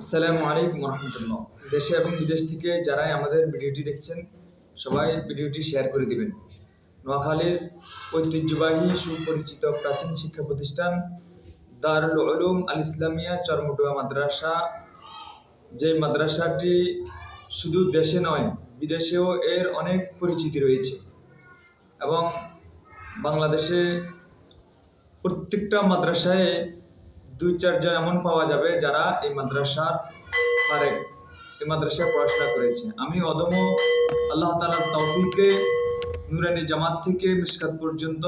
আসসালামু আলাইকুম রহমতুল্লাহ। দেশে এবং বিদেশ থেকে যারাই আমাদের ভিডিওটি দেখছেন সবাই ভিডিওটি শেয়ার করে দিবেন। নোয়াখালীর ঐতিহ্যবাহী সুপরিচিত প্রাচীন শিক্ষা প্রতিষ্ঠান দারুল উলুম আল ইসলামিয়া চরমুটুয়া মাদ্রাসা, যে মাদ্রাসাটি শুধু দেশে নয় বিদেশেও এর অনেক পরিচিতি রয়েছে এবং বাংলাদেশে প্রত্যেকটা মাদ্রাসায় দুই চারজন এমন পাওয়া যাবে যারা এই মাদ্রাসার পড়াশোনা করেছে। আমি অদম আল্লাহ তাআলার তৌফিকে নুরানি জামাত থেকে মিশকাত পর্যন্ত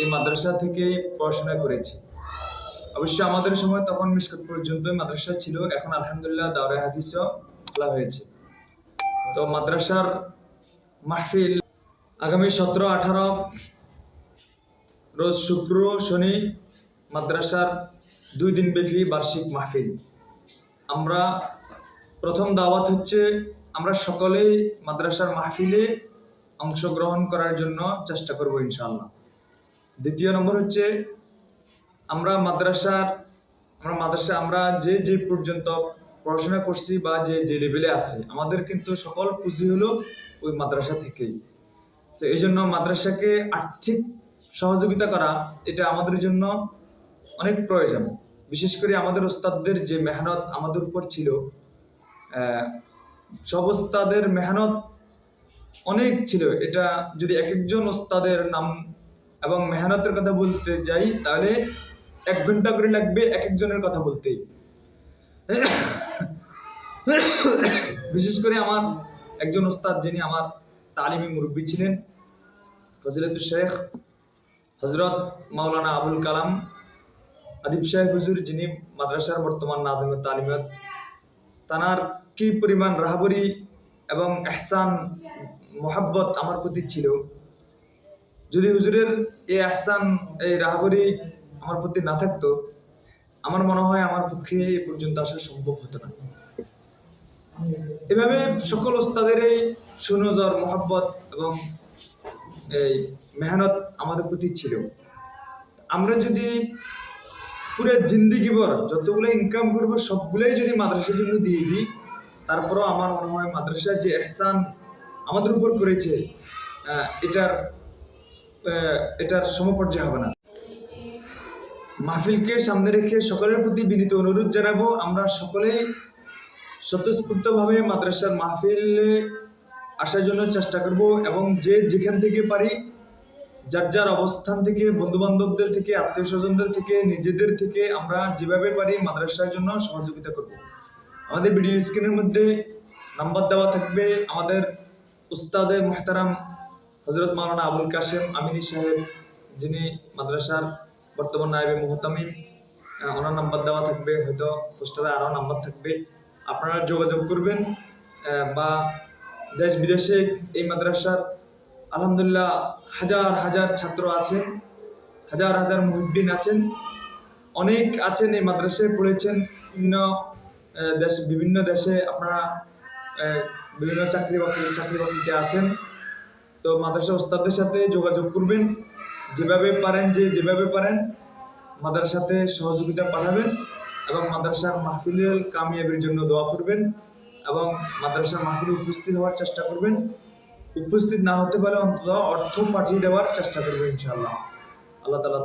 এই মাদ্রাসা থেকে পড়াশোনা করেছি। অবশ্য আমাদের সময় তখন মিশকাত পর্যন্ত মাদ্রাসা ছিল, এখন আলহামদুলিল্লাহ দাওরায়ে হাদিসও খোলা হয়েছে। তো মাদ্রাসার মাহফিল আগামী 17-18 রোজ শুক্র শনি মাদ্রাসার 2 দিনব্যাপী বার্ষিক মাহফিল। আমরা প্রথম দাওয়াত হচ্ছে আমরা সকলেই মাদ্রাসার মাহফিলে অংশগ্রহণ করার জন্য চেষ্টা করব ইনশাআল্লাহ। দ্বিতীয় নম্বর হচ্ছে আমরা যে পর্যন্ত পড়াশোনা করছি বা যে লেভেলে আছে আমাদের কিন্তু সকল পুঁজি হলো ওই মাদ্রাসা থেকেই। তো এই জন্য মাদ্রাসাকে আর্থিক সহযোগিতা করা এটা আমাদের জন্য অনেক প্রয়োজন। বিশেষ করে আমাদের ওস্তাদদের যে মেহনত আমাদের উপর ছিল, সব ওস্তাদের মেহনত অনেক ছিল। এটা যদি এক একজন ওস্তাদের নাম এবং মেহনতের কথা বলতে যাই তাহলে 1 ঘন্টা করে লাগবে এক একজনের কথা বলতেই। বিশেষ করে আমার একজন ওস্তাদ যিনি আমার তালিমি মুরব্বী ছিলেন, ফজিলাতুল শেখ হযরত মাওলানা আবুল কালাম আদিব সাহেব হুজুর, যিনি মাদ্রাসার বর্তমান নাজিমুত তালিমাত, তানার কি পরিমাণ রাহাবরি এবং ইহসান মোহাব্বত আমার প্রতি ছিল। যদি হুজুরের এই ইহসান এই রাহাবরি আমার প্রতি না থাকতো আমার মনে হয় আমার পক্ষে এ পর্যন্ত আসা সম্ভব হতো না। এভাবে সকল ওস্তাদের এই সুনজর মোহাব্বত এবং এই মেহনত আমাদের প্রতি ছিল। আমরা যদি পুরো জিন্দিগি ভর যতগুলো ইনকাম করবো সবগুলোই যদি মাদ্রাসার জন্য দিয়ে দিই, তারপরও আমার মনে হয় মাদ্রাসার যে ইহসান আমাদের উপর করেছে এটার সমপর্যায় হবে না। মাহফিলকে সামনে রেখে সকলের প্রতি বিনীত অনুরোধ জানাবো, আমরা সকলেই স্বতঃস্ফূর্তভাবে মাদ্রাসার মাহফিলে আসার জন্য চেষ্টা করব এবং যে যেখান থেকে পারি যার যার অবস্থান থেকে, বন্ধু বান্ধবদের থেকে, আত্মীয় স্বজনদের থেকে, নিজেদের থেকে আমরা যেভাবে পারি মাদ্রাসার জন্য সহযোগিতা করব। আমাদের ভিডিও স্ক্রিনের মধ্যে নাম্বার দেওয়া থাকবে। আমাদের উস্তাদে মুহতারাম হযরত মাওলানা আবুল কাশেম আমিনী সাহেব, যিনি মাদ্রাসার বর্তমান নায়েবে মুহতামিম, ওনার নাম্বার দেওয়া থাকবে, হয়তো পোস্টারে আরও নাম্বার থাকবে। আপনারা যোগাযোগ করবেন। বা দেশ বিদেশে এই মাদ্রাসার আলহামদুলিল্লাহ হাজার হাজার ছাত্র আছেন, হাজার হাজার মুহিব্বিন আছেন, অনেক আছেন এই মাদ্রাসায় পড়েছেন। বিভিন্ন দেশে আপনারা বিভিন্ন চাকরি বাকরিতে আছেন। তো মাদ্রাসা ওস্তাদদের সাথে যোগাযোগ করবেন, যেভাবে পারেন মাদ্রাসাতে সহযোগিতা পাঠাবেন এবং মাদ্রাসার মাহফিলের কামিয়াবির জন্য দোয়া করবেন এবং মাদ্রাসার মাহফিলে উপস্থিত হওয়ার চেষ্টা করবেন। উপস্থিত না হতে পারে অন্তত অর্থ পাঠিয়ে দেওয়ার চেষ্টা করবেন ইনশাআল্লাহ। আল্লাহ তাআলা